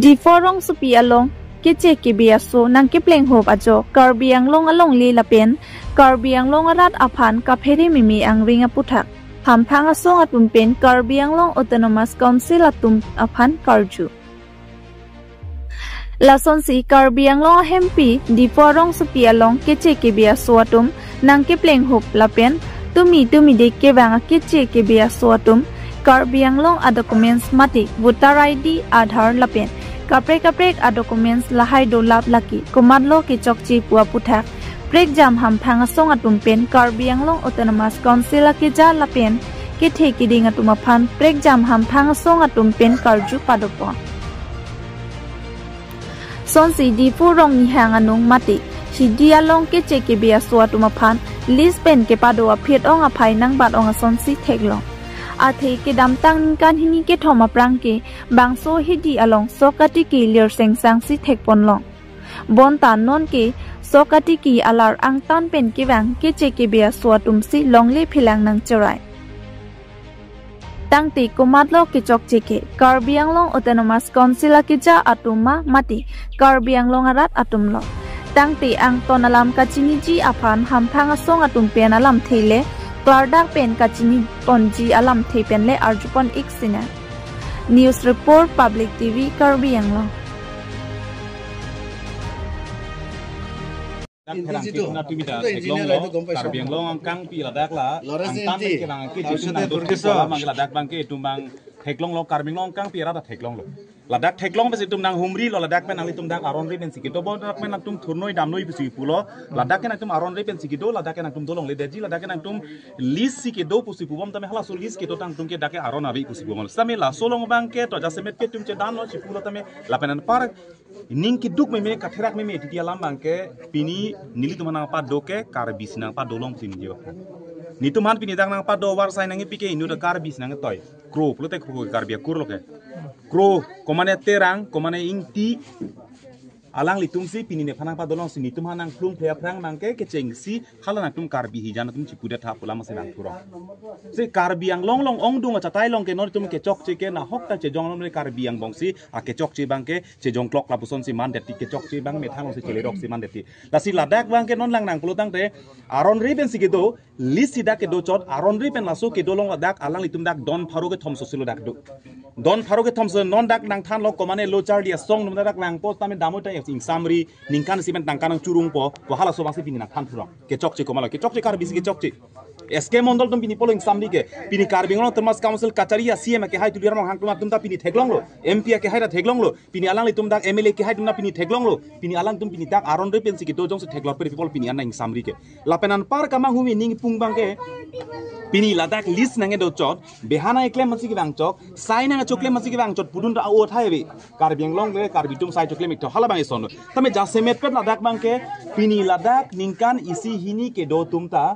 di forong supi along kiche kibiaso nang kipleng hop ajo Karbi Anglong along li lapen Karbi Anglong arat aphan kapheri mimi ang ringa puthak hamphang asong atumpen Karbi Anglong Autonomous Council atum aphan karju lason si Karbi Anglong hempi di forong supi along kiche kibiaso atum nang kipleng hop lapen tumi de kebang kiche kibiaso atum Karbi Anglong a documents mati voter ID Aadhaar lapen kaprek a documents lahai do lap laki komadlo ki chokchi pua puthak prek jam ham phang song atum pen Karbi Anglong Autonomous Council ki ja lapen ki theki ding atum aphan prek jam ham phang song atum pen karju padopo son si di purong ni hang anung mati si dia long ki cheki bia so atum aphan list pen ke pado aphet ong aphai nang bat ong son si theklong athei ke damtang kan hini ke thoma prang ke bangso hidi along sokati ki lir sengsang si thekpon long bon tan non ke sokati ki alar ang tan pen ke wang ke cheke bia swatum si longle philang nang chorai tangti komatlo ke chok cheke Karbi Anglong Autonomous Council ki ja atuma mati Karbi Anglong arat atumlo tangti ang tonalam kachini ji aphan hamphang song atum pen alam theile Clardak pen kachini ponji alam thepen le arjupon iksina News Report Public TV Karbi Anglong Karbi Anglong ang kang pila dak la ang tan ke bang ke jisun na dur ke so mang la dak bang ke tumbang theklong lo Karbi Anglong kang pira da theklong lo ladak theklong besi tumnang humri lo ladak pen ali tumdang aron ri pen sikito bo dak pen tum thurnoi damnoi bisi pulo ladak ken tum aron ri pen sikito ladak ken tum dolong le deji ladak ken tum lis sikito pusi pubom tame hala so lis keto tang tum ke dake aron abi pusi pubom same la solong bang ke to jasemet ke tum che dan lo sipulo tame lapenan par ning ki duk me katherak me ti alam bang ke pini nili tumana pa doke Karbi sinang pa dolong sin dio nituman pini dang nang pa do war sai nang pike inu da Karbi sinang toy kro plote kro Karbi kur lo ke kro komane terang komane ingti alang litungsi pini ne phanang pa dolong si nitum hanang plung phya phrang mangke ke chengsi khala tum Karbi hi jana tum chipude tha pula ma senang puro se Karbi Anglong long ong dung cha tai long ke nor tum ke chok che ke na hok ta che jong long ne Karbi Ang bong si a ke chok che bang ke che jong klok la puson si man det ke chok che bang me thang long si chele rok si man det la si ladak bang ke non lang nang pulo tang te aron ri ben si ke do lisi dak ke do chot aron ri ben la so ke do long ladak alang litum dak don pharo ke thom so silo dak do don pharo ke thom so non dak nang than lok komane lo char dia song num dak lang post tame damo ta ing samri ningkan simen tangkan churung po hala so bangsi pini na than phuro ke chok che komala ke chok che Karbi si ke chok che SK Mondol tum pini polo ing samri ke pini Karbi Anglong Autonomous Council kacharia CM ke hai tuliar mong hangkluma tum ta pini theglong lo MP ke hai ra theglong lo pini alang litum dak MLA ke hai tum na pini theglong lo pini alang tum pini dak aron re pen si ke do jong se theglor per people pini ana ing samri ke lapenan par kamang humi ning pung bang ke pini ladak list nange do chot behana ekle masi ki bang chok sai nang chokle masi ki bang chot pudun da o thai be Karbi Anglong le Karbi tum sai chokle mikto hala bang son tame jasemet pet ladak bang ke pini ladak ningkan isi hini ke do tum ta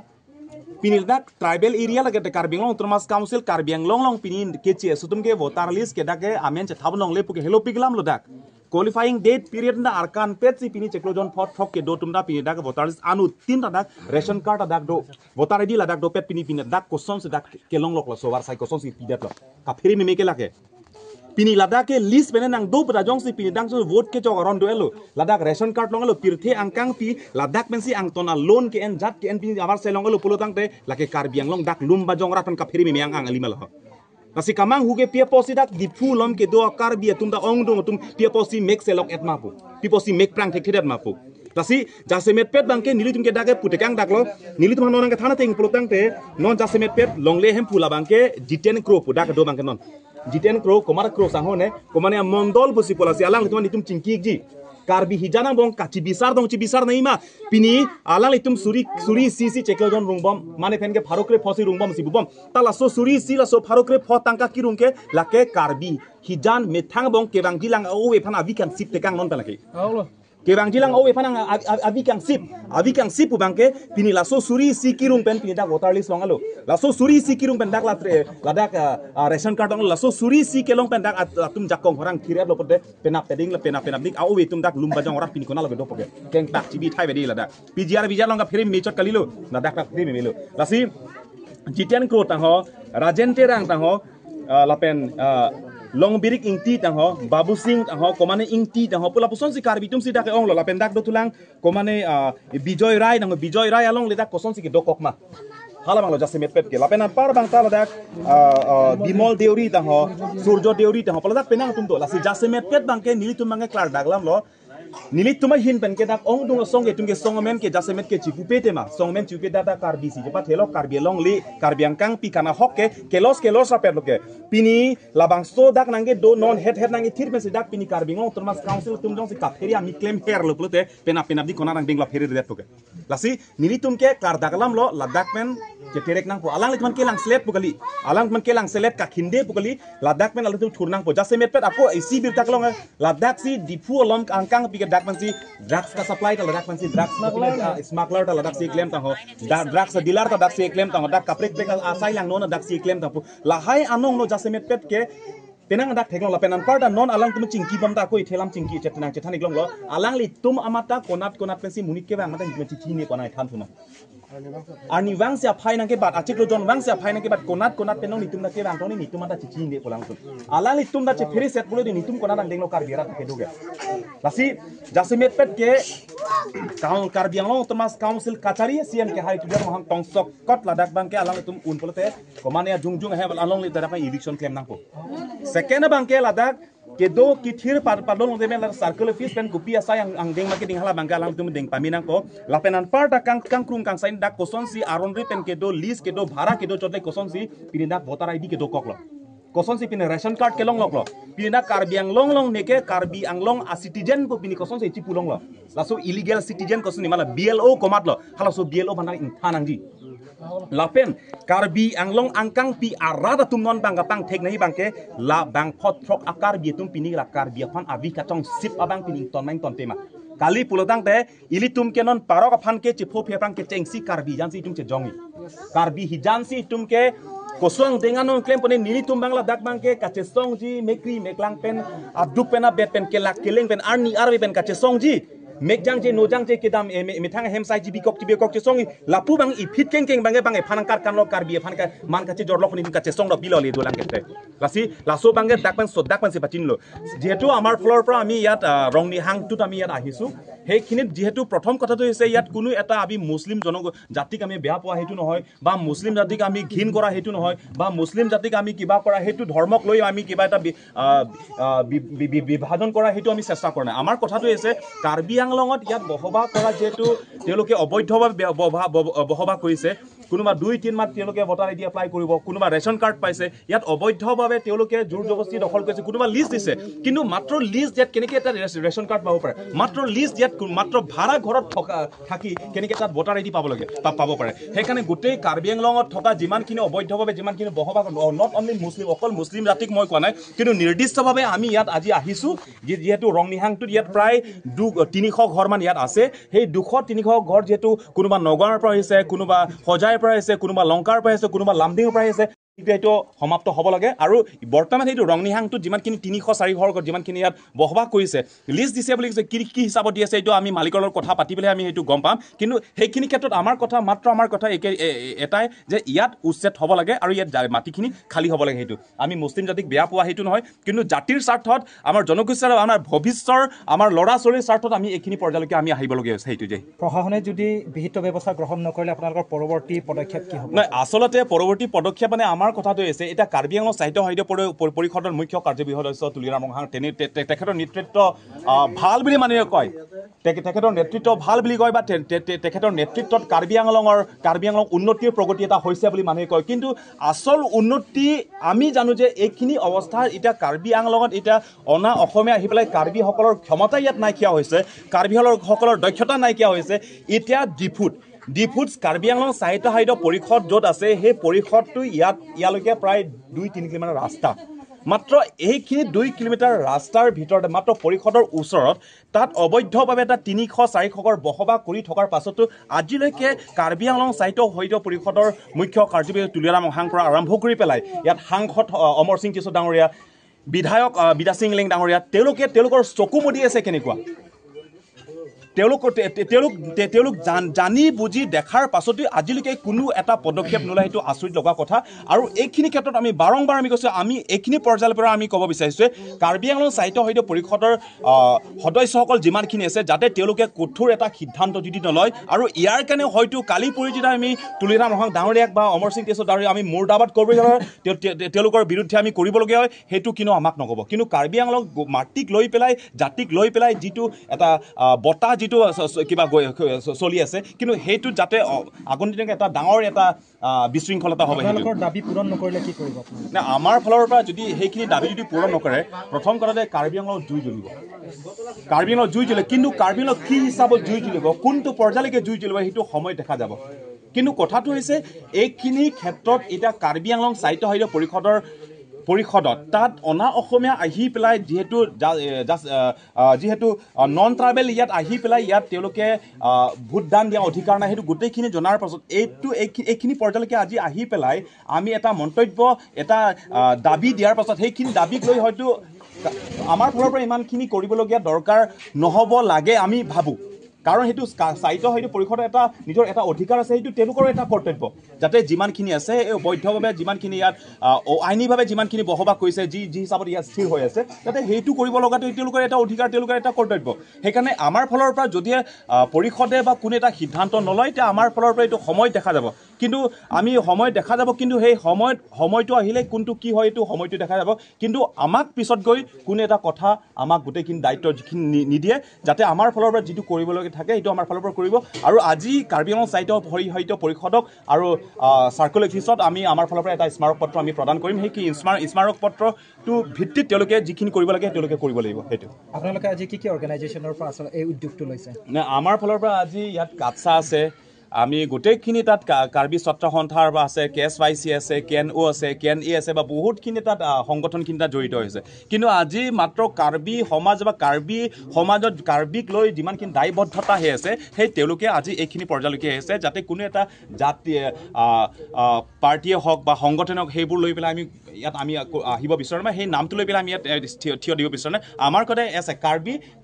pini ladak tribal area lage te Karbi Anglong Autonomous Council Karbi Anglong long pini ke che sutum ke voter list ke dake amen che thabnong le puke hello piglam lodak qualifying date period na arkan pet si pini cheklojon phot phok ke do tumda pini dak voter list anu tin dak ration card dak do voter id la dak do pet pini pini dak question se dak ke long lok la so war sai question si pidat lo ka pheri me ke lake pini ladak ke list bene nang do bra jong si pini dang so vote ke chok aron do elo ladak ration card long elo pirthe angkang pi ladak ben si ang tona loan ke en jat ke en pini abar se long elo pulo tang te lake Karbi Anglong dak lumba jong ratan ka pheri me ang ang alimal ho nasi kamang huge pia posi dak di fulom ke do Karbi tum da ong dong tum pia posi make selok et mapu pia posi make prang thek thedat mapu tasi jasemet pet bangke nili tum ke dake putekang dak lo nili tum non ke thana teng pulo tang te non jasemet pet longle hem pula bangke jiten kro pu dak do bangke non jiten kro komar kro sanghone komane mondol busi polasi alang tum nitum cingki ji Karbi hijana bong kaci bisar dong ci bisar naima pini alang itum suri sisi cheklojon rungbom mane fen ke pharokre phosi rungbom si bubom tala so suri si la so pharokre pho tangka kirungke lake Karbi hijan methang bong kebang gilang o we phana weekend sip tekang non palake kebang gilang o we phana avikang sip bangke pini la so suri si kirung pen pini dak voter list longalo la so suri si kirung pen dak la dak ration card ong la so suri si kelong pen dak tum jakong horang kirep lo pede penap peding la penap dik au we tum dak lumba jong rat pini kona la do poke keng tak cibi thai bedi la dak pijar long ka frame mechot kalilo la dak rak frame melo la si jitian kro tang ho rajente rang tang ho lapen Longbirik ingti tangho Babu Singh tangho komane ingti tangho pula puson si karbi tum si dak ong lola pendak do tulang komane Bijoy Rai tangho Bijoy Rai along ledak koson si ke dokok ma hala bang lo jasemet pet ke lapenan par bang ta ladak Bimol Deuri tangho Surjo Deuri tangho pula dak penang tum do la si jasemet pet bang ke nili tum bang klar daglam lo Nilit tuma hin pen ke dak ong dung song ke tung ke song men ke jasemet ke chiku pete ma song men chiku data karbi si jepat helok karbi long li karbi angkang pi kana hokke kelos rapet loke pini labang so dak nange do non head nange thir men si dak pini karbi ngong termas council tum dong si kapheri ami claim her lo plote pena di kona rang ding la pheri det loke lasi nilit tum ke klar daglam lo ladak men ke terek nang po alang li man ke lang slet pukali alang man ke lang slet ka khinde pukali ladak men alu tum thurnang po jasemet pet ako isi bir tak long ladak si dipu olom angkang pi dak man si drugs ka supply ta ladak man si drugs smuggler ta ladak si claim ta ho drugs dealer ta dak si claim ta ho dak kaprek pek asai lang no na dak si claim ta pu lahai anong no jasemet pet ke penang dak theklong la penan parta non alang tum chingki bam ta ko ithelam chingki chetnang chethanik long lo alang li tum amata konat pensi munit ke bang mata chichi ni konai than thuna ani wang sia phai nang ke bat achik lo jon wang sia phai nang ke bat konat penong ni tum na ke bang toni ni tum mata chichi ni kolang sun alang li tum da che pheri set bole ni tum konat ang denglo kar biara ta ke doge lasi jasemet pet ke kaung kar biang long termas council kachari siam ke hai tujar mohang tong sok kot ladak bang ke alang tum un polte komane jungjung he along li dadak eviction claim nang po second bang ke ladak ke do ki thir padong de men circle office pen kupi asa ang deng marketing hala bang alang tum deng paminang ko lapenan parta kang krung kang sain dak koson si aron ri pen ke do list ke do bhara ke do chotle koson si pinindak voter id ke do koklo koson si pin ration card ke long loklo pinindak karbi ang long neke karbi ang long a citizen ko pini koson si chipu long lo laso illegal citizen koson ni mala BLO komat lo hala so BLO banang in thanang ji lapen karbi anglong angkang pi arada tum non bang kapang tek nahi bangke la bang pot trok akar bi tum pini la karbi afan avi katong sip abang pini ton main ton tema kali pulodang te ili tum ke non parok afan ke chipo phepang ke chengsi karbi jansi tum che jongi karbi hijansi tum ke kosong dengan non claim pone nili tum bangla dak bangke kache song ji mekri meklang pen abduk pena bet pen ke lak keleng pen arni arbi pen kache song ji Mekjang je nojang je kedam metang hemsai ji bikok je songi lapu bang i phit keng bang phanangkar kan lo karbi phanka man kache jorlok ni kache song do biloli dolang kete lasi laso bang dakpan sodakpan se patin lo jehetu amar floor pra ami yat rongni hang tut ami yat ahisu he khinit jehetu prothom kotha to hoise yat kunu eta abi muslim jonog jatik ami beha poa hetu nohoy ba muslim jatik ami ঘিন kora hetu nohoy ba muslim jatik ami kiba kora hetu ধর্মক লৈ আমি কিবা এটা বিভাজন কৰা হেতু আমি চেষ্টা কৰা নাই আমাৰ কথাটো হৈছে কাৰ্বি আংলঙত ইয়াত বহবাস কৰা যেহেতু তেওঁলোকে অবৈধভাৱে বহবাস কৰিছে কোনোবা 2-3 মাহ তেওঁলোকে ভোটাৰ আইডি এপ্লাই কৰিব কোনোবা ৰেশন কাৰ্ড পাইছে ইয়াত অবৈধভাৱে তেওঁলোকে জোৰ জবস্তি দখল কৰিছে কোনোবা লিষ্ট দিছে কিন্তু মাত্ৰ লিষ্ট দিয়াত কেনেকৈ এটা ৰেশন কাৰ্ড পাব পাৰে মাত্ৰ লিষ্ট দিয়াত মাত্ৰ ভাড়া ঘৰত থাকি কেনেকৈ তাত ভোটাৰ আইডি পাব পাৰে সেইকাৰণে গোটেই কাৰ্বি আংলঙত থকা যিমানখিনি অবৈধভাৱে যিমানখিনি বহবাস নট অনলি মুছলিম অকল মুছলিম জাতিক মই কোৱা নাই কিন্তু নিৰ্দিষ্টভাৱে আমি ইয়াত আজি আহিছোঁ যেহেতু ৰংনিহাংটোত ইয়াত প্ৰায় 300 ঘৰ মান ইয়াত আছে সেই 200-300 ঘৰ যেহেতু কোনোবা নগাঁৱৰ পৰা আহিছে কোনোবা হজাইৰ পৰা আহিছে কোনোবা লংকাৰ পৰা আহিছে কোনোবা লামডিঙৰ পৰা আহিছে এইটো সমাপ্ত হ'ব লাগে আৰু বৰ্তমান এইটো ৰংনিহাংটোত যিমানখিনি 300-400 ঘৰ যিমানখিনি ইয়াত বসবাস কৰিছে লিষ্ট দিছে বুলি কি হিচাপত দি আছে এইটো আমি মালিকৰ লগত কথা পাতি পেলাই আমি সেইটো গম পাম কিন্তু সেইখিনি ক্ষেত্ৰত আমাৰ কথা এটাই যে ইয়াত উচ্ছেদ হ'ব লাগে আৰু ইয়াত মাটিখিনি খালী হ'ব লাগে সেইটো আমি মুছলিম জাতিক বেয়া পোৱা সেইটো নহয় কিন্তু জাতিৰ স্বাৰ্থত আমাৰ জনগোষ্ঠীৰ আমাৰ ভৱিষ্যতৰ আমাৰ ল'ৰা ছোৱালীৰ স্বাৰ্থত আমি এইখিনি পৰ্যায়লৈকে আমি আহিবলগীয়া হৈছে সেইটো যে প্ৰশাসনে যদি বিহিত ব্যৱস্থা গ্ৰহণ নকৰিলে আপোনালোকৰ পৰৱৰ্তী পদক্ষেপ কি হ'ব নাই আচলতে পৰৱৰ্তী পদক্ষেপ মানে আমাৰ কথাটো হৈছে এটা কাৰ্বি আংলং সাহিত্য পৰিষদৰ মুখ্য কাৰ্যবাহী সদস্য তুলিৰাম মহাং তেখেতৰ নেতৃত্ব ভাল বুলি মানুহে কয় তেখেতৰ নেতৃত্ব ভাল বুলি কয় বা তেখেতৰ নেতৃত্বত কাৰ্বি আংলং উন্নতিৰ প্ৰগতি এটা হৈছে বুলি মানুহে কয় কিন্তু আসল উন্নতি আমি জানো যে এইখিনি অৱস্থা এটা কাৰ্বি আংলঙত এটা অনা অসমীয়া আহি পেলাই কাৰ্বিসকলৰ ক্ষমতা ইয়াত নাইকিয়া হৈছে কাৰ্বিসকলৰ দক্ষতা নাইকিয়া হৈছে এতিয়া ডিফুটছ কাৰ্বি আংলং সাহিত্য পৰিষদ য'ত আছে সেই পৰিষদটো ইয়ালৈকে প্ৰায় 2-3 কিলোমিটাৰ ৰাস্তা মাত্ৰ এইখিনি 2 কিলোমিটাৰ ৰাস্তাৰ ভিতৰতে মাত্ৰ পৰিষদৰ ওচৰত তাত অবৈধভাৱে এটা 300-400 ঘৰ বসবাস কৰি থকাৰ পাছতো আজিলৈকে কাৰ্বি আংলং সাহিত্য পৰিষদৰ মুখ্য কাৰ্যবাহী তুলিৰাম মহাং পৰা আৰম্ভ কৰি পেলাই ইয়াত সাংসদ অমৰ সিং কিশোৰ ডাঙৰীয়া বিধায়ক বিদা সিং লিং ডাঙৰীয়া তেওঁলোকৰ চকু মুদি আছে কেনেকুৱা তেওঁলোক জানি বুজি দেখাৰ পাছতো আজিলৈকে কোনো এটা পদক্ষেপ নলয়, সেইটো আচৰিত লগা কথা। আৰু এইখিনি ক্ষেত্ৰত আমি বাৰম্বাৰ আমি কৈছোঁ, আমি এইখিনি পৰ্যায়ৰ পৰা আমি ক'ব বিচাৰিছোঁ কাৰ্বি আংলং সাহিত্য পৰিষদৰ সদস্যসকল যিমানখিনি আছে যাতে তেওঁলোকে কঠোৰ এটা সিদ্ধান্ত যদি নলয়। আৰু ইয়াৰ কাৰণে হয়তো কালি পৰিজিতা আমি তুলিৰাম ৰহং ডাঙৰীয়াক বা অমৰ সিং কেশৱ ডাঙৰীয়াক আমি মুৰ্দাবাদ তেওঁলোকৰ বিৰুদ্ধে আমি কৰিবলগীয়া হয়, সেইটো কিন্তু আমাক নক'ব। কিন্তু কাৰ্বি আংলং মাটিক লৈ পেলাই, জাতিক লৈ পেলাই যিটো এটা বঁটা যিটো কিবা চলি আছে, কিন্তু সেইটো যাতে আগন্তুক এটা ডাঙৰ এটা বিশৃংখলতা হ'ব। দাবী পূৰণ নকৰিলে কি কৰিব? আমাৰ ফালৰ পৰা যদি সেইখিনি দাবী যদি পূৰণ নকৰে, প্ৰথম কথাতে কাৰ্বি আংলং জুই জ্বলিব। কাৰ্বি আংলং জুই জ্বলে, কিন্তু কাৰ্বি আংলং কি হিচাপত জুই জ্বলিব, কোনটো পৰ্যায়লৈকে জুই জ্বলিব, সেইটো সময় দেখা যাব। কিন্তু কথাটো হৈছে এইখিনি ক্ষেত্ৰত এতিয়া কাৰ্বি আংলং সাহিত্য পৰিষদত তাত অনা অসমীয়া আহি পেলাই যিহেতু নন ট্ৰাইবেল ইয়াত আহি পেলাই ইয়াত তেওঁলোকে ভোটদান দিয়া অধিকাৰ নাই, সেইটো গোটেইখিনি জনাৰ পাছত এইখিনি পৰ্যায়লৈকে আজি আহি পেলাই আমি এটা মন্তব্য, এটা দাবী দিয়াৰ পাছত সেইখিনি দাবীক লৈ হয়তো আমাৰ ফালৰ পৰা ইমানখিনি কৰিবলগীয়া দৰকাৰ নহ'ব লাগে আমি ভাবোঁ। কাৰণ সেইটো সাহিত্য পৰিষদৰ এটা নিজৰ এটা অধিকাৰ আছে, সেইটো তেওঁলোকৰ এটা কৰ্তব্য যাতে যিমানখিনি আছে বৈধভাৱে যিমানখিনি ইয়াত আইনীভাৱে যিমানখিনি বসবাস কৰিছে, যি হিচাপত ইয়াত স্থিৰ হৈ আছে, যাতে সেইটো কৰিব লগাটো তেওঁলোকৰ এটা অধিকাৰ, তেওঁলোকৰ এটা কৰ্তব্য। সেইকাৰণে আমাৰ ফালৰ পৰা যদি পৰিষদে বা কোনো এটা সিদ্ধান্ত নলয়, তেতিয়া আমাৰ ফালৰ পৰা এইটো সময় দেখা যাব। কিন্তু আমি সময় দেখা যাব, কিন্তু সেই সময়টো আহিলে কোনটো কি হয় এইটো সময়টো দেখা যাব। কিন্তু আমাক পিছত গৈ কোনো এটা কথা আমাক গোটেইখিনি দায়িত্ব যিখিনি নিদিয়ে, যাতে আমাৰ ফালৰ পৰা যিটো কৰিবলগীয়া থাকে সেইটো আমাৰ ফালৰ পৰা কৰিব। আৰু আজি কাৰ্বি আংলং সাহিত্য পৰিষদক আৰু চাৰ্কল অফিচত আমি আমাৰ ফালৰ পৰা এটা স্মাৰক পত্ৰ আমি প্ৰদান কৰিম। সেই স্মাৰক পত্ৰটো ভিত্তিত তেওঁলোকে যিখিনি কৰিব লাগে তেওঁলোকে কৰিব লাগিব। সেইটো আপোনালোকে আজি কি অৰ্গেনাইজেশ্যনৰ পৰা আচলতে এই উদ্যোগটো লৈছে? আমাৰ ফালৰ পৰা আজি ইয়াত কাটছা আছে, আমি গোটেইখিনি তাত কাৰ্বি ছাত্ৰ সন্থাৰ বা আছে, KSYC আছে, KNO আছে, KNA আছে, বা বহুতখিনি তাত সংগঠনখিনি তাত জড়িত হৈছে। কিন্তু আজি মাত্ৰ কাৰ্বি সমাজ বা কাৰ্বি সমাজত কাৰ্বিক লৈ যিমানখিনি দায়বদ্ধতা হৈ আছে, সেই তেওঁলোকে আজি এইখিনি পৰ্যায়লৈকে আহিছে, যাতে কোনো এটা জাতি পাৰ্টীয়ে হওক বা সংগঠনে হওক সেইবোৰ লৈ পেলাই ইয়াত আমি আহিব বিচাৰোঁ নাই, সেই নামটো লৈ পেলাই আমি ইয়াত থিয় দিব বিচাৰোঁ নাই। আমাৰ কথাই আছে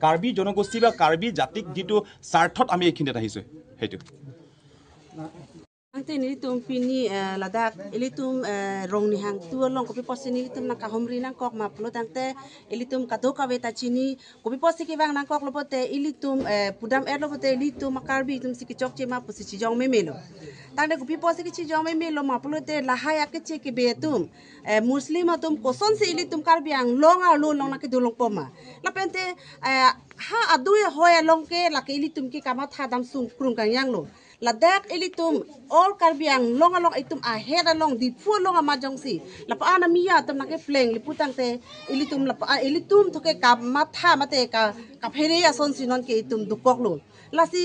কাৰ্বি জনগোষ্ঠী বা কাৰ্বি জাতিক যিটো স্বাৰ্থত আমি এইখিনিত আহিছোঁ, সেইটো Ang tinilitum pini ladak ilitum rong ni hang tua long kopi posi ni ilitum nak kahomri nang kok maplo tangte ilitum kadoka beta chini kopi posi ki bang nang kok lopote ilitum pudam lopote ilitum makarbi ilitum siki chokche ma posi chijong memelo tangde kopi posi ki chijong memelo maplo te lahaya ke che ki betum muslim atum koson si ilitum karbi ang long ar long nak dulong poma lapente ha aduye hoya long ke la ke ilitum ki kamat hadam sung krung kang yang lo ladak ilitum all karbiang long along itum ahead along di fu long amajong si lapa ana miya tam nake pleng liputang te ilitum lapa ilitum thoke ka matha mate ka phere ason sinon ke itum dukok lo lasi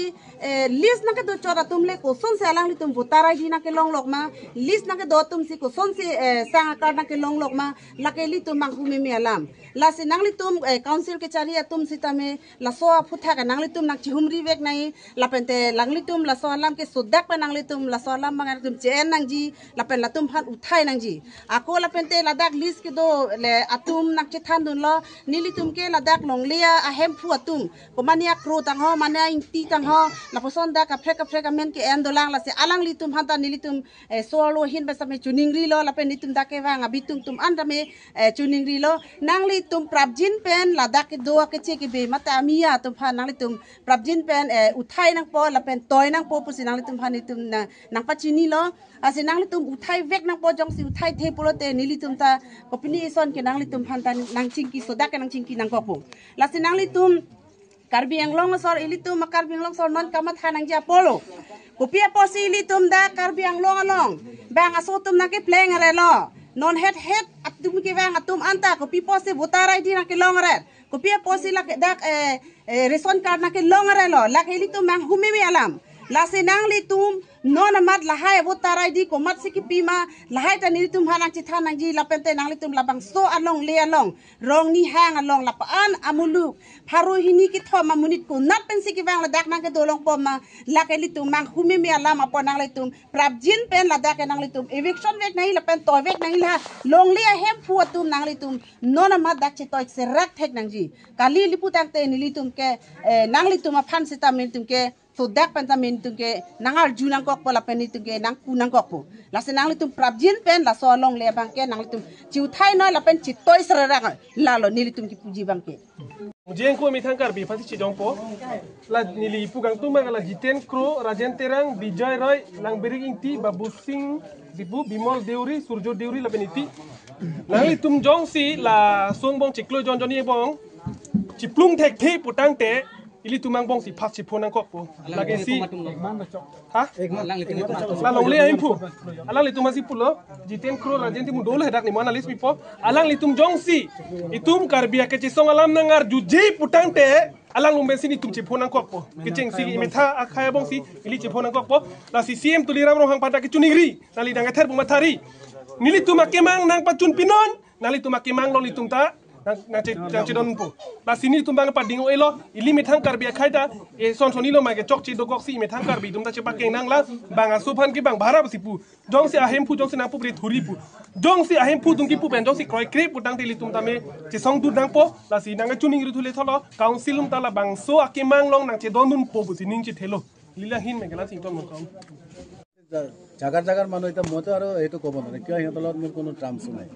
list nake do chora tumle ko son se alang litum votarai di nake long lok ma list nake do tum si ko son se sang akar nake long lok ma lake litum mang hume mi alam lasi nang litum council ke chari atum sitame laso phutha ka nang litum nak chihumri vek nai lapente lang litum laso ke sodak pa nang litum la solam mangar tum chen nang ji lapen latum phan uthai nang ji ako lapente ladak list ke do le atum nak che than dun lo nilitum ke ladak longlia ahem phu atum komania kro tang ho mania inti tang ho la poson da ka freka men ke endolang la se alang litum han ta nilitum solo hin ba same chuning ri lo lapen litum da ke wang abitum tum andame chuning ri lo nang litum prabjin pen ladak ke do ke che ke be mata amia tum phan nang litum prabjin pen uthai nang po lapen toy nang po nang litum hani tum nang pachini lo ase nang litum uthai vek nang pojong si uthai the polote nilitum ta kopini son ke nang litum han ta nang chingki soda ke nang chingki nang kopo la se nang litum karbi anglong sor ilitum karbi anglong sor non kamat hanang ja polo kopia posi ilitum da karbi anglong along bang asotum nang ke pleng are lo non head atum ke bang atum anta kopi posi votarai di nang ke long are kopia posi la dak ration card nang ke long are lo la ke ilitum mang humimi alam lasi nang litum non amat lahai abo tarai di komat siki pima lahai ta ni tum hanang citha nang ji lapente nang litum labang so along le along rong ni hang along lapaan amuluk pharu hini ki thoma munit ko nat pen siki wang la dak nang ke dolong pom ma la ke litum mang humi mi alam apon nang litum prabjin pen la dak nang litum eviction vek nang la pen toy vek nang la long le hem fu tum nang litum non amat dak chitoy serak thek nang ji kali lipu tak te ni litum ke nang litum a phan sita min tum ke so dak pentamin tungke nangal junang kok pola peni tungke nang kunang kok po la se nang litum prabjin pen la so long le bangke nang litum ciu thai no la pen chitoy serang la lo ni litum ki puji bangke jeng ko mi thangkar bi phasi chi jong po la nili pugang tu magala Jiten Kro Rajen Terang Bijoy Roy lang bering inti Babu Singh Dibu Bimol Deuri Surjo Deuri la beniti nang litum jong si la song bong chiklo jon joni bong chiplung thek thi putang te ili tumang bong si phas si phonang kok po lagi si ha la long le aim phu alang litum si pulo Jiten Kro Rajen timu dol hedak ni mana lis pipo alang litum jong si itum karbia ke chisong alam nangar juji putang te alang lumbe sini tum chiphonang kok po kecheng si imetha akhaya bong si ili chiphonang kok po la si CM tuliram rohang pada ke chuningri nali dang ether bumathari nili tumakemang nang pacun pinon nali tumakemang lo litum ta nang cidon po la sini tumbang pa dingo elo ili methang karbi khaita e son soni lo mage chok chi dogok si methang karbi dum ta chepa keng nang la banga suphan ki bang bhara sipu jong si ahem pu jong si nang pu bre thuri pu jong si ahem pu tung ki pu ben jong si kroi krep pu dang teli tum ta me chi song du dang po la si nang chuning ru thule tholo council um ta la bang so akemang long nang che don dun po bu si ning chi thelo lila hin megala sing ton mon kom জাগাৰ মানুহ এতিয়া মইতো আৰু এইটো ক'ব নোৱাৰে কিয় সিহঁতৰ লগত মোৰ কোনো ট্ৰামছ নাই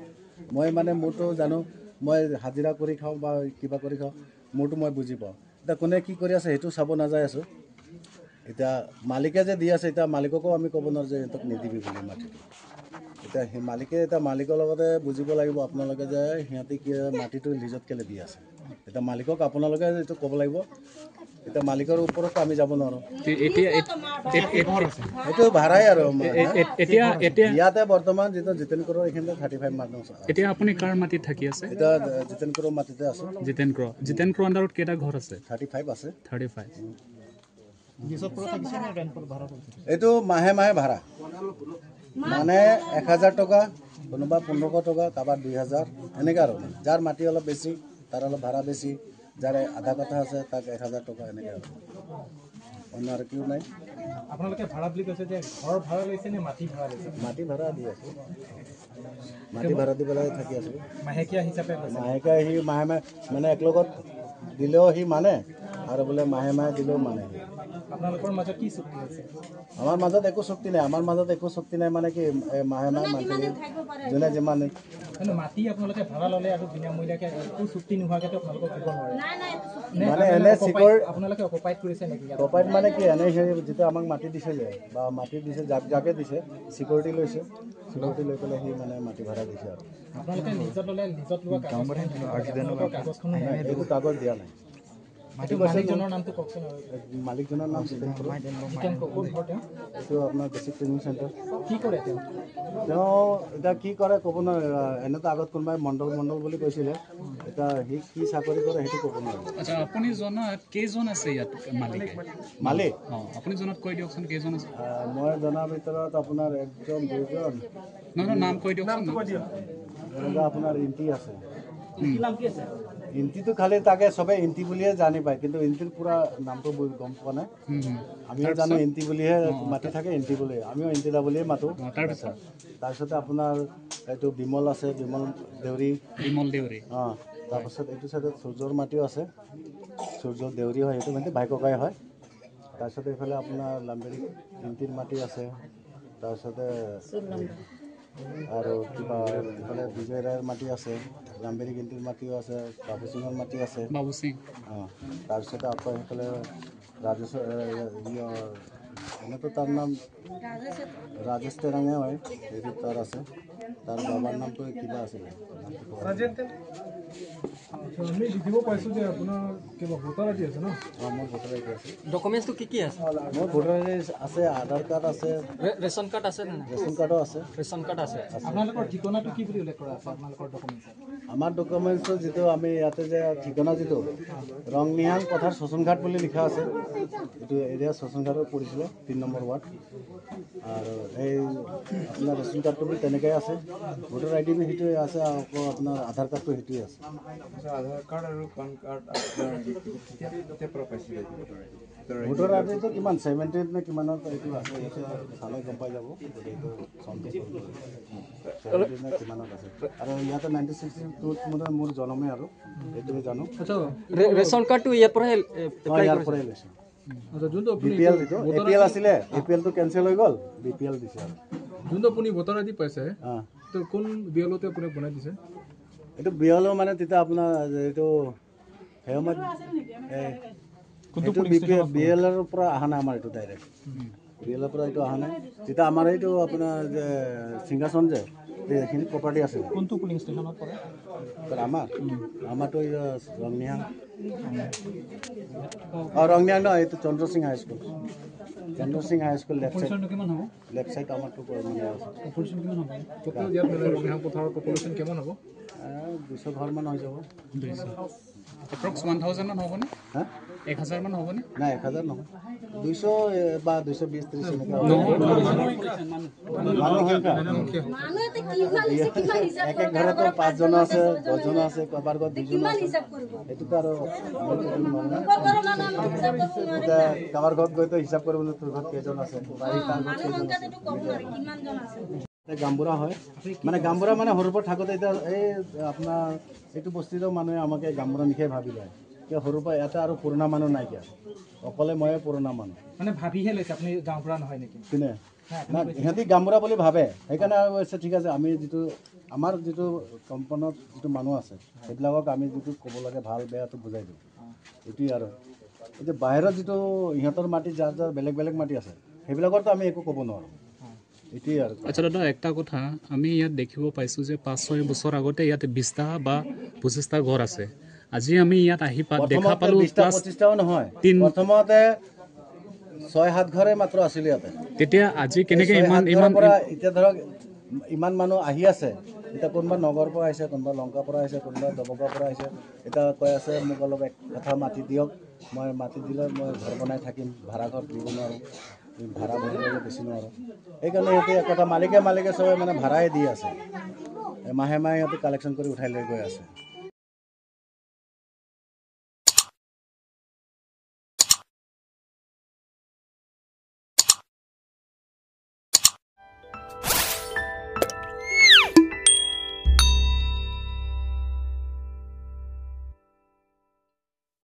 মই মানে মোৰতো জানো মই হাজিৰা কৰি খাওঁ বা কিবা কৰি খাওঁ মোৰতো মই বুজি পাওঁ এতিয়া কোনে কি কৰি আছে সেইটো চাব নাযায় আছোঁ এতিয়া মালিকে যে দি আছে এতিয়া মালিককো আমি ক'ব নোৱাৰোঁ যে সিহঁতক নিদিবি বুলি মাটিটো এতিয়া সেই মালিকে এতিয়া মালিকৰ লগতে বুজিব লাগিব আপোনালোকে যে সিহঁতে কি মাটিটো লিজত কেলে দি আছে এতিয়া মালিকক আপোনালোকে এইটো ক'ব লাগিব এটা মালিকৰ ওপৰত আমি যাব নোৱাৰোঁ এইটো ভাড়াই আৰু ইয়াতে বৰ্তমান যিটো জিতেন কৰৰ এইখিনিতে 35 মানুহ আছে এতিয়া আপুনি কাৰ মাটিত থাকি আছে এতিয়া জিতেন কৰৰ মাটিতে আছো জিতেন ক্ৰ আণ্ডাৰত কেইটা ঘৰ আছে 35 আছে 35 এইটো মাহে মাহে ভাড়া মানে 1000 টকা কোনোবা 1500 টকা কাৰোবাৰ 2000 এনেকৈ আৰু যাৰ মাটি অলপ বেছি তাৰ অলপ ভাড়া বেছি যাৰে আধা কথা আছে তাক 1000 টকা এনেকৈ অন্য আৰু কিয় নাই আপোনালোকে ভাড়া বুলি কৈছে যে ঘৰ ভাড়া লৈছে নে মাটি ভাড়া লৈছে মাটি ভাড়া দি আছে মাটি ভাড়া দি পেলাই থাকি আছোঁ মাহেকীয়া হিচাপে মাহেকীয়া সি মাহে মাহে মানে একলগত দিলেও সি মানে আৰু বোলে মাহে মাহে দিলেও মানে আপোনালোকৰ মাজত কি চুক্তি আছে আমাৰ মাজত একো চুক্তি নাই আমাৰ মাজত একো চুক্তি নাই মানে কি মাহে মাহে মাটি যোনে যিমান কিন্তু মাটি আপোনালোকে ভাড়া ল'লে আৰু বিনামূলীয়াকৈ একো চুক্তি নোহোৱাকৈ আপোনালোকক দিব নোৱাৰে মানে এনে চিকৰ আপোনালোকে অকুপাইড কৰিছে নেকি অকুপাইড মানে কি এনে সেই যেতিয়া আমাক মাটি দিছিলে বা মাটি দিছে যাকে দিছে চিকিউৰিটি লৈছে চিকিউৰিটি লৈ পেলাই সি মানে মাটি ভাড়া দিছে আৰু আপোনালোকে লিজত ল'লে লিজত লোৱা কাগজখন একো কাগজ দিয়া নাই মালিকজনৰ নামটো কওকচোন মালিকজনৰ নাম জিতেন কৰো এইটো আপোনাৰ বেছিক ট্ৰেইনিং চেণ্টাৰ কি কৰে তেওঁ এতিয়া কি কৰে ক'ব নোৱাৰে এনেতো আগত কোনোবাই মণ্ডল বুলি কৈছিলে এতিয়া সি কি চাকৰি কৰে সেইটো ক'ব নোৱাৰে আচ্ছা আপুনি জনাত কেইজন আছে ইয়াত মালিক আপুনি জনাত কৈ দিয়কচোন কেইজন আছে মই জনাৰ ভিতৰত আপোনাৰ 1 2জন নাম কৈ দিয়কচোন এনেকুৱা আপোনাৰ ইণ্টি আছে ইণ্টিটো খালি তাকে চবে ইণ্টি বুলিয়ে জানি পায় কিন্তু ইণ্টিৰ পুৰা নামটো গম পোৱা নাই আমিও জানো ইণ্টি বুলিহে মাতি থাকে ইণ্টি বুলি আমিও ইণ্টিদা বুলিয়ে মাতো তাৰপিছতে আপোনাৰ এইটো বিমল আছে বিমল দেউৰী অঁ তাৰপিছত এইটো চাইডত সূৰ্যৰ মাটিও আছে সূৰ্য দেউৰী হয় সেইটো মানে ভাই ককাই হয় তাৰপিছতে এইফালে আপোনাৰ লাম্বেৰী ইণ্টিৰ মাটি আছে তাৰপিছতে আৰু কিবা এইফালে বিজয় ৰায়ৰ মাটি আছে লাম্বেৰী গিণ্টিৰ মাটিও আছে বাবু সিঙৰ মাটি আছে অঁ তাৰপিছতে আকৌ সেইফালে ৰাজেশ্বৰ এনেতো তাৰ নাম ৰাজেশ তেৰাঙে হয় সেইটো তাৰ আছে তাৰ বাবাৰ নামটো কিবা আছিলে আমি লিখিব পাইছোঁ যে আপোনাৰ কিবা ভোটাৰ আই ডি আছে ন অঁ মোৰ ভোটাৰ আই ডি আছে ডকুমেণ্টছটো কি আছে মোৰ ভোটাৰ আই ডি আছে আধাৰ কাৰ্ড আছে ৰেচন কাৰ্ড আছে ৰেচন কাৰ্ডো আছে ৰেচন কাৰ্ড আছে আপোনালোকৰ ঠিকনাটো কি বুলি উল্লেখ কৰা আছে আপোনালোকৰ ডকুমেণ্টছত আমাৰ ডকুমেণ্টছৰ যিটো আমি ইয়াতে যে ঠিকনা যিটো ৰংনিহাং পথাৰ শোষণঘাট বুলি লিখা আছে, এইটো এৰিয়া শোষণঘাটত পৰিছিলে 3 নম্বৰ ৱাৰ্ড। আৰু এই আপোনাৰ ৰেচন কাৰ্ডটো তেনেকৈ আছে, ভোটাৰ ID বি সেইটোৱে আছে, আকৌ আপোনাৰ আধাৰ কাৰ্ডটো সেইটোৱে আছে। আধাৰ কাৰ্ড আৰু পান কাৰ্ড কেতিয়াৰ পৰা পাইছিলে? ভোটাৰ আইডিটো কিমান 70 নে কিমানত এইটো আছে, চালে গম পাই যাব এইটো কিমানত আছে। আৰু ইয়াতে 1962 মোৰ জন্মে আৰু এইটোৱে জানো। ৰেচন কাৰ্ডটো ইয়াৰ পৰাই লৈছে। BPL APL আছিলে, APL টো কেনচেল হৈ গ'ল, BPL দিছে। আৰু যোনটো আপুনি ভোটাৰ ID পাইছে তো কোন বিএলওতে আপুনি বনাই দিছে? এইটো বিএলও মানে তেতিয়া আপোনাৰ এইটো হেয়মত BLৰ পৰা অহা নাই আমাৰ এইটো ডাইৰেক্ট, BLৰ পৰা এইটো অহা নাই। তেতিয়া আমাৰ এইটো আপোনাৰ যে সিংহাসন যে এইখিনি প্ৰপাৰ্টি আছে। কোনটো পুলিং ষ্টেচনত পৰে? আমাৰতো ৰংনিহাং ৰংনিহাং নহয়, এইটো চন্দ্ৰ সিং হাই স্কুল। চন্দ্ৰ সিং হাই স্কুল লেফ্ট চাইড আমাৰটো মানে আছে। ৰংনিহাং পথাৰৰ পপুলেশ্যন কিমান হ'ব? 200 ঘৰ মান হৈ যাব। এপ্ৰক্স 1000 মান হ'বনে? 1000 মান হ'বনে? নাই 1000 নহয়, 200 বা 220-30 এনেকৈ এক ঘৰতো 5 জন আছে, 10 জন আছে, কাৰোবাৰ ঘৰত 2 জন আছে। এইটোতো আৰু কাৰোবাৰ ঘৰত গৈ তো হিচাপ কৰিবলৈ তোৰ ঘৰত কেইজন আছে, গামবুঢ়া হয় মানে গামবুঢ়া মানে সৰুৰ পৰা থাকোঁতে এতিয়া এই আপোনাৰ এইটো বস্তুটো মানুহে আমাকে গামবুঢ়া নিশাই ভাবি লয়। কিয় সৰুৰ পৰা ইয়াতে আৰু পুৰণা মানুহ নাইকিয়া, অকলে ময়ে পুৰণা মানুহ। মানে ভাবিহে লৈছে আপুনি গাঁওবুঢ়া নহয় নেকি? কিনে না সিহঁতি গামবুঢ়া বুলি ভাবে, সেইকাৰণে আৰু ঠিক আছে আমি যিটো আমাৰ যিটো কম্পাউণ্ডত যিটো মানুহ আছে সেইবিলাকক আমি যিটো ক'ব লাগে ভাল বেয়াটো বুজাই দিওঁ, এইটোৱে। আৰু এতিয়া বাহিৰত যিটো ইহঁতৰ মাটি যাৰ যাৰ বেলেগ বেলেগ মাটি আছে সেইবিলাকৰতো আমি একো ক'ব নোৱাৰোঁ, এইটোৱে। আৰু আচ্ছা দাদা, একটা কথা আমি ইয়াত দেখিব পাইছোঁ যে 5-6 বছৰ আগতে ইয়াতে 20টা বা 25টা ঘৰ আছে। আজি আমি ইয়াত আহি দেখা পালোঁ 20-25টাও নহয়, প্ৰথমতে 6-7 ঘৰে মাত্ৰ আছিল ইয়াতে। তেতিয়া আজি কেনেকৈ ইমান পৰা এতিয়া ধৰক ইমান মানুহ আহি আছে। এতিয়া কোনোবা নগৰৰ পৰা আহিছে, কোনোবা লংকাৰ পৰা আহিছে, কোনোবা দবকাৰ পৰা আহিছে। এতিয়া কৈ আছে মোক অলপ এক কথা মাটি দিয়ক, মই মাটি দিলে মই ঘৰ বনাই থাকিম, ভাড়া ঘৰ দিব নোৱাৰোঁ, ভাড়া ভৰিবলৈ বেছি নোৱাৰোঁ। সেইকাৰণে সিহঁতে একটা মালিকে চবে মানে ভাড়াই দি আছে, মাহে মাহে সিহঁতে কালেকশ্যন কৰি উঠাই লৈ গৈ আছে।